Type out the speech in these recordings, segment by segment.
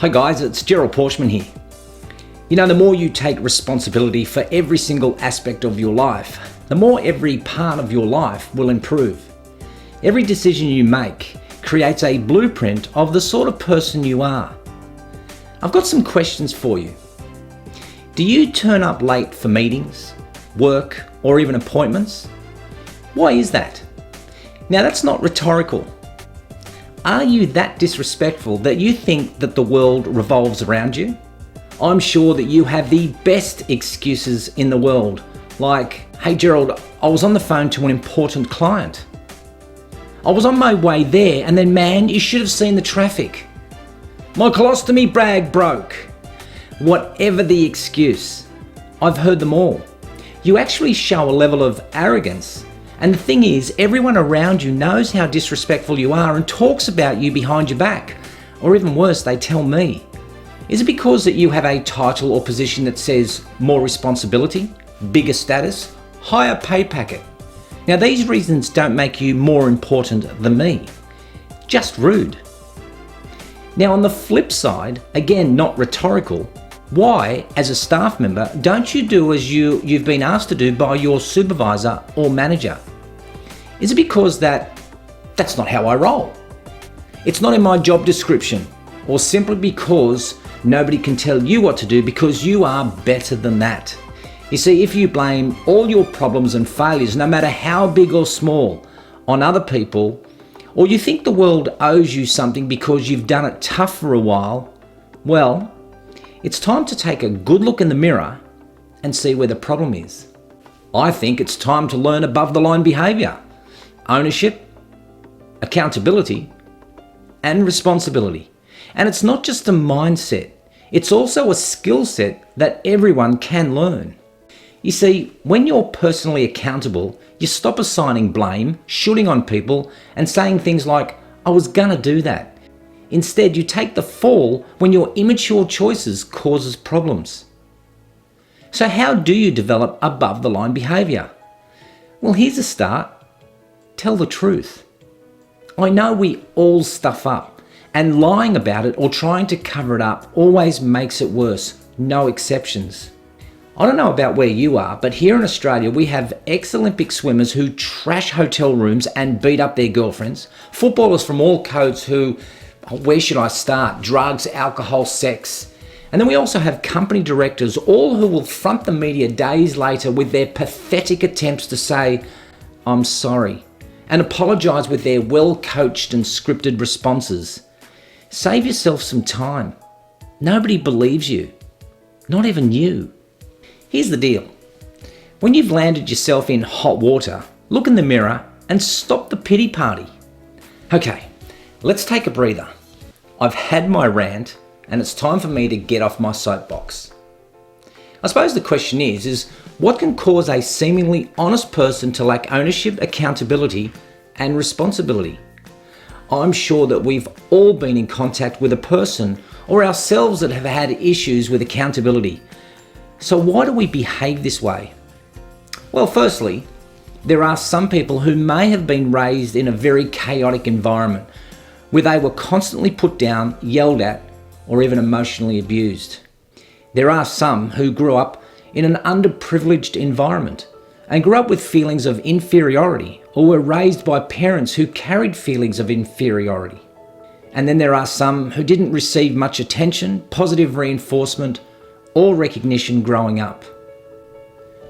Hi guys, it's Gerald Porschman here. You know, the more you take responsibility for every single aspect of your life, the more every part of your life will improve. Every decision you make creates a blueprint of the sort of person you are. I've got some questions for you. Do you turn up late for meetings, work, or even appointments? Why is that? Now that's not rhetorical. Are you that disrespectful that you think that the world revolves around you? I'm sure that you have the best excuses in the world, like, hey Gerald, I was on the phone to an important client. I was on my way there and then man, you should have seen the traffic. My colostomy bag broke. Whatever the excuse, I've heard them all. You actually show a level of arrogance. And the thing is, everyone around you knows how disrespectful you are and talks about you behind your back. Or even worse, they tell me. Is it because that you have a title or position that says more responsibility, bigger status, higher pay packet? Now these reasons don't make you more important than me. Just rude. Now on the flip side, again not rhetorical, why, as a staff member, don't you do as you've been asked to do by your supervisor or manager? Is it because that's not how I roll? It's not in my job description, or simply because nobody can tell you what to do because you are better than that? You see, if you blame all your problems and failures, no matter how big or small, on other people, or you think the world owes you something because you've done it tough for a while, well, it's time to take a good look in the mirror and see where the problem is. I think it's time to learn above the line behavior, ownership, accountability, and responsibility. And it's not just a mindset, it's also a skill set that everyone can learn. You see, when you're personally accountable, you stop assigning blame, shooting on people, and saying things like, I was gonna do that. Instead, you take the fall when your immature choices causes problems. So how do you develop above the line behavior? Well, here's a start. Tell the truth. I know we all stuff up, and lying about it or trying to cover it up always makes it worse, no exceptions. I don't know about where you are, but here in Australia we have ex-Olympic swimmers who trash hotel rooms and beat up their girlfriends, footballers from all codes who, where should I start? Drugs, alcohol, sex. And then we also have company directors, all who will front the media days later with their pathetic attempts to say, I'm sorry, and apologise with their well-coached and scripted responses. Save yourself some time. Nobody believes you, not even you. Here's the deal. When you've landed yourself in hot water, look in the mirror and stop the pity party. Okay, let's take a breather. I've had my rant and it's time for me to get off my soapbox. I suppose the question is what can cause a seemingly honest person to lack ownership, accountability, and responsibility? I'm sure that we've all been in contact with a person or ourselves that have had issues with accountability. So why do we behave this way? Well, firstly, there are some people who may have been raised in a very chaotic environment where they were constantly put down, yelled at, or even emotionally abused. There are some who grew up in an underprivileged environment and grew up with feelings of inferiority or were raised by parents who carried feelings of inferiority. And then there are some who didn't receive much attention, positive reinforcement, or recognition growing up.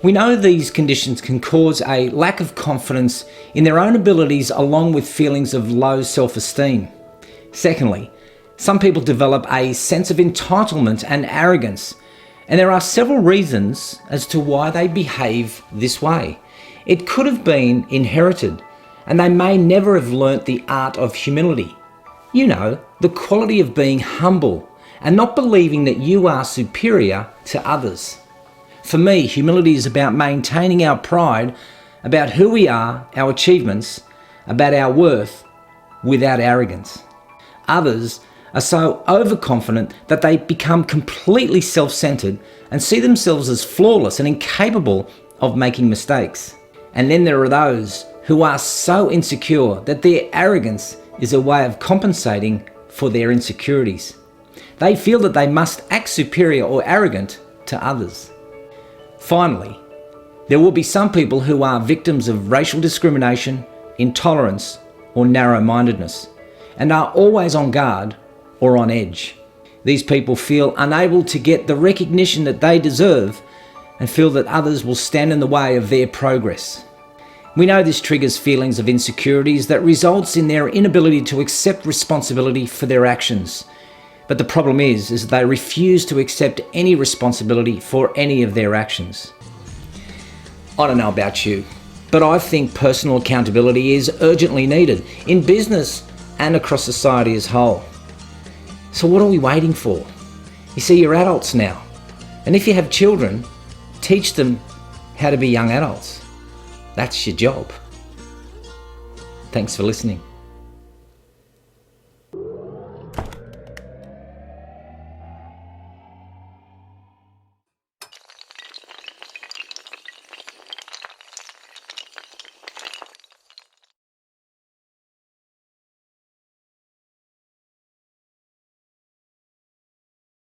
We know these conditions can cause a lack of confidence in their own abilities along with feelings of low self-esteem. Secondly, some people develop a sense of entitlement and arrogance, and there are several reasons as to why they behave this way. It could have been inherited, and they may never have learnt the art of humility. You know, the quality of being humble and not believing that you are superior to others. For me, humility is about maintaining our pride about who we are, our achievements, about our worth, without arrogance. Others are so overconfident that they become completely self-centered and see themselves as flawless and incapable of making mistakes. And then there are those who are so insecure that their arrogance is a way of compensating for their insecurities. They feel that they must act superior or arrogant to others. Finally, there will be some people who are victims of racial discrimination, intolerance, or narrow-mindedness, and are always on guard or on edge. These people feel unable to get the recognition that they deserve and feel that others will stand in the way of their progress. We know this triggers feelings of insecurities that results in their inability to accept responsibility for their actions. But the problem is they refuse to accept any responsibility for any of their actions. I don't know about you, but I think personal accountability is urgently needed in business and across society as a whole. So what are we waiting for? You see, you're adults now. And if you have children, teach them how to be young adults. That's your job. Thanks for listening.